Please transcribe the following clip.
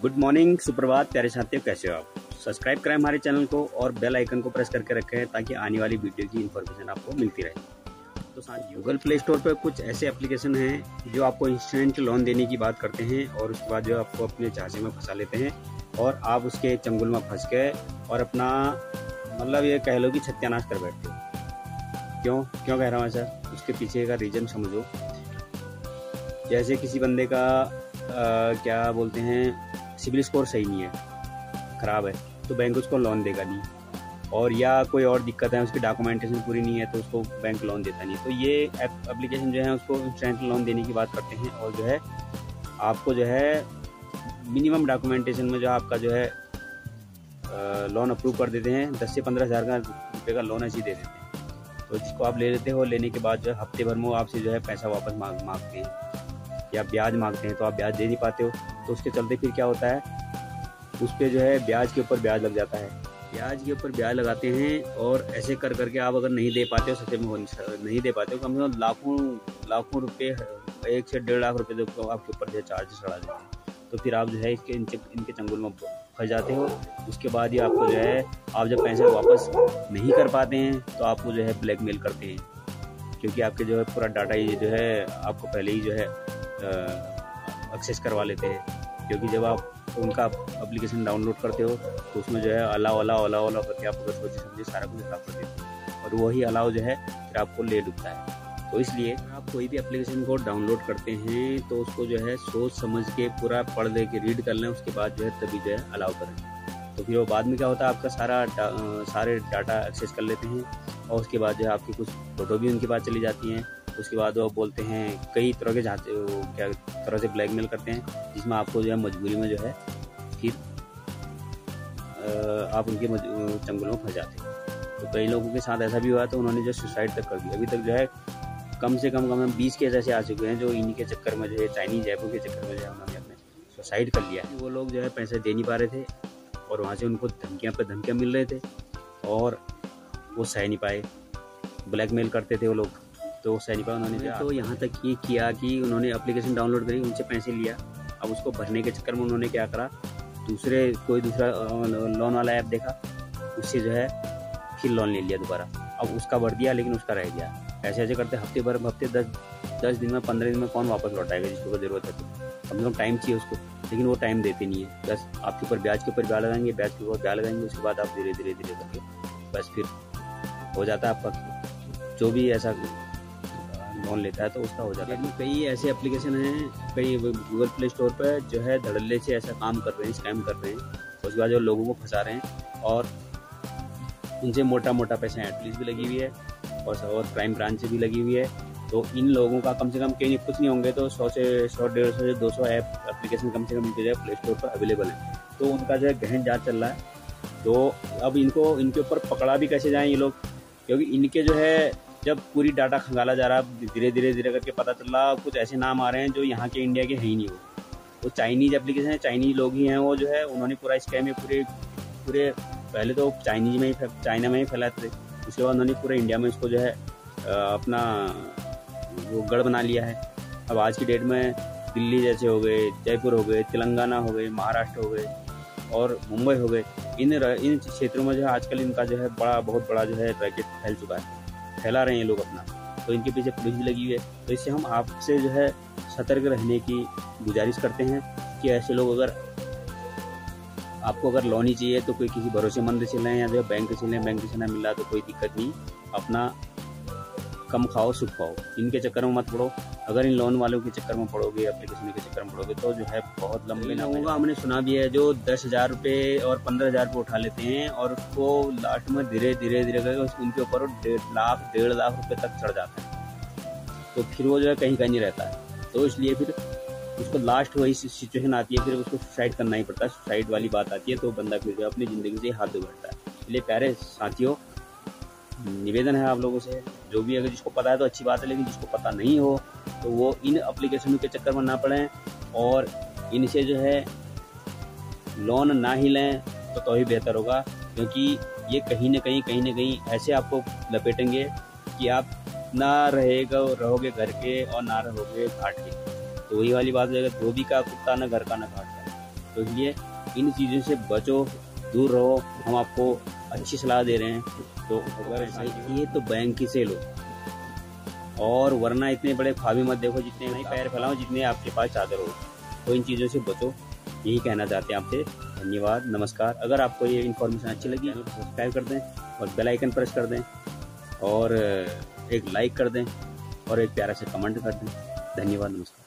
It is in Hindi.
गुड मॉर्निंग, सुप्रभात प्यारे साथियों, कैसे हो आप। सब्सक्राइब करें हमारे चैनल को और बेल आइकन को प्रेस करके रखें ताकि आने वाली वीडियो की इन्फॉर्मेशन आपको मिलती रहे। तो साथ गूगल प्ले स्टोर पर कुछ ऐसे एप्लीकेशन हैं जो आपको इंस्टेंट लोन देने की बात करते हैं और उसके बाद जो आपको अपने झांसे में फंसा लेते हैं और आप उसके चंगुल में फंस गए और अपना मतलब ये कह लो कि सत्यानाश कर बैठते हो। क्यों कह रहा हूँ ऐसा, उसके पीछे का रीज़न समझो। जैसे किसी बंदे का क्या बोलते हैं, सिबिल स्कोर सही नहीं है, ख़राब है, तो बैंक उसको लोन देगा नहीं, और या कोई और दिक्कत है, उसकी डॉक्यूमेंटेशन पूरी नहीं है तो उसको बैंक लोन देता नहीं। तो ये एप्लीकेशन जो है उसको इंस्टेंट लोन देने की बात करते हैं और जो है आपको जो है मिनिमम डॉक्यूमेंटेशन में जो आपका जो है लोन अप्रूव कर देते हैं। 10 से 15 हज़ार रुपये का लोन ऐसे ही दे देते हैं। तो जिसको आप ले लेते हो, लेने के बाद जो है हफ्ते भर में वो आपसे जो है पैसा वापस मांगते हैं या ब्याज मांगते हैं, तो आप ब्याज दे नहीं पाते हो। तो उसके चलते फिर क्या होता है, उस पर जो है ब्याज के ऊपर ब्याज लग जाता है, ब्याज के ऊपर ब्याज लगाते हैं और ऐसे कर करके आप अगर नहीं दे पाते हो, सच्चे में नहीं दे पाते हो, कम से कम लाखों रुपये, 1 से 1.5 लाख रुपये तो आपके ऊपर जो है चार्जेस चढ़ा देते हैं। तो फिर आप जो है इनके चंगुल में फंस जाते हो। उसके बाद ही आपको जो है, आप जब पैसे वापस नहीं कर पाते हैं तो आपको जो है ब्लैकमेल करते हैं, क्योंकि आपके जो है पूरा डाटा ये जो है आपको पहले ही जो है एक्सेस करवा लेते हैं। क्योंकि जब आप उनका एप्लीकेशन डाउनलोड करते हो तो उसमें जो है अलाउ करके आपको सोचे समझे सारा कुछ अलाउ कर देते हैं और वही अलाउ जो है फिर आपको ले डूबता है। तो इसलिए आप कोई भी एप्लीकेशन को डाउनलोड करते हैं तो उसको जो है सोच समझ के पूरा पढ़ दे के रीड कर लें, उसके बाद जो है तभी जो है अलाउ करें। तो फिर वो बाद में क्या होता है, आपका सारे डाटा एक्सेस कर लेते हैं और उसके बाद जो है आपकी कुछ फ़ोटो भी उनके पास चली जाती हैं। उसके बाद वो बोलते हैं कई तरह के क्या तरह से ब्लैकमेल करते हैं, जिसमें आपको जो है मजबूरी में जो है फिर आप उनके चंगुल में फंस जाते हैं। तो कई लोगों के साथ ऐसा भी हुआ तो उन्होंने जो सुसाइड तक कर दिया। अभी तक जो है कम से कम 20 केस ऐसे आ चुके हैं जो इन्हीं के चक्कर में जो है, चाइनीज ऐपों के चक्कर में जो है उन्होंने अपने सुसाइड कर लिया। वो लोग जो है पैसे दे नहीं पा रहे थे और वहाँ से उनको धमकियाँ पे धमकियाँ मिल रहे थे और वो सह नहीं पाए, ब्लैकमेल करते थे वो लोग, तो सह नहीं पाए। उन्होंने तो यहाँ तक ये किया कि उन्होंने एप्लीकेशन डाउनलोड करी, उनसे पैसे लिया। अब उसको भरने के चक्कर में उन्होंने क्या करा, कोई दूसरा लोन वाला ऐप देखा, उससे जो है फिर लोन ले लिया दोबारा। अब उसका भर दिया लेकिन उसका रह गया। ऐसे करते हफ्ते 10 दिन में 15 दिन में कौन वापस लौटाएगा जिसको ज़रूरत है। तो कम से कम टाइम चाहिए उसको, लेकिन वो टाइम देते नहीं है। बस आपके ऊपर ब्याज के ऊपर ब्याज लगाएंगे, ब्याज के ऊपर ब्याज लगाएंगे, उसके बाद आप धीरे धीरे करके बस फिर हो जाता है आपका जो भी ऐसा लोन लेता है तो उसका हो जाता है। कई ऐसे एप्लीकेशन हैं, कई गूगल प्ले स्टोर पर जो है धड़ल्ले से ऐसा काम कर रहे हैं, स्कैम कर रहे हैं। उसके बाद जो लोगों को फंसा रहे हैं और उनसे मोटा पैसा एटलीस्ट भी लगी हुई है और क्राइम ब्रांच से भी लगी हुई है। तो इन लोगों का कम से कम कहीं कुछ नहीं होंगे तो 100 से 150 से 200 एप्लीकेशन कम से कम इनके जो है प्ले स्टोर पर अवेलेबल है। तो उनका जो है गहन जाँच चल रहा है। तो अब इनके ऊपर पकड़ा भी कैसे जाएँ ये लोग, क्योंकि इनके जो है जब पूरी डाटा खंगाला जा रहा है, धीरे धीरे करके पता चल रहा कुछ ऐसे नाम आ रहे हैं जो यहाँ के इंडिया के है ही नहीं। वो चाइनीज एप्लीकेशन है, चाइनीज लोग ही हैं वो, जो है उन्होंने पूरा स्कैम में पूरे पहले तो चाइना में ही फैलाते थे, उसके बाद उन्होंने पूरे इंडिया में इसको जो है अपना वो गढ़ बना लिया है। अब आज की डेट में दिल्ली जैसे हो गए, जयपुर हो गए, तेलंगाना हो गए, महाराष्ट्र हो गए और मुंबई हो गए, इन क्षेत्रों में जो है आजकल इनका जो है बहुत बड़ा जो है रैकेट फैल चुका है, फैला रहे हैं लोग अपना। तो इनके पीछे पुलिस भी लगी हुई है। तो इससे हम आपसे जो है सतर्क रहने की गुजारिश करते हैं कि ऐसे लोग आपको अगर लोन ही चाहिए तो कोई किसी भरोसेमंद से लें या जो बैंक से लें, बैंक से ना मिला तो कोई दिक्कत नहीं, अपना कम खाओ सुख पाओ, इनके चक्कर में मत पड़ो। अगर इन लोन वालों के चक्कर में पड़ोगे, एप्लीकेशन के चक्कर में पड़ोगे तो जो है बहुत लंबे ना होगा। हमने सुना भी है जो 10,000 रुपये और 15,000 रुपये उठा लेते हैं और उसको लास्ट में धीरे धीरे करके उनके ऊपर 1.5 लाख रुपये तक चढ़ जाता है। तो फिर वो जो है कहीं नहीं रहता है। तो इसलिए फिर उसको लास्ट वही सिचुएशन आती है, फिर उसको सुसाइड करना ही पड़ता है। सुसाइड वाली बात आती है तो बंदा फिर जो अपनी ज़िंदगी से हाथ धो बैठता है। इसलिए प्यारे साथियों, निवेदन है आप लोगों से, जो भी अगर जिसको पता है तो अच्छी बात है, लेकिन जिसको पता नहीं हो तो वो इन एप्लीकेशनों के चक्कर में ना पड़ें और इनसे जो है लोन ना ही लें तो ही बेहतर होगा, क्योंकि ये कहीं ना कहीं ऐसे आपको लपेटेंगे कि आप ना रहोगे घर के और ना रहोगे घाट के। तो वही वाली बात है, धोबी का कुत्ता ना घर का ना घाट का। तो इसलिए इन चीज़ों से बचो, दूर रहो। हम आपको अच्छी सलाह दे रहे हैं। तो अगर ये तो बैंक की से लो, और वरना इतने बड़े ख्वाबी मत देखो जितने नहीं पैर फैलाओ जितने आपके पास चादर हो। तो इन चीज़ों से बचो, यही कहना चाहते हैं आपसे। धन्यवाद, नमस्कार। अगर आपको ये इन्फॉर्मेशन अच्छी लगी तो सब्सक्राइब कर दें और बेल आइकन प्रेस कर दें और एक लाइक कर दें और एक प्यारा से कमेंट कर दें। धन्यवाद, नमस्कार।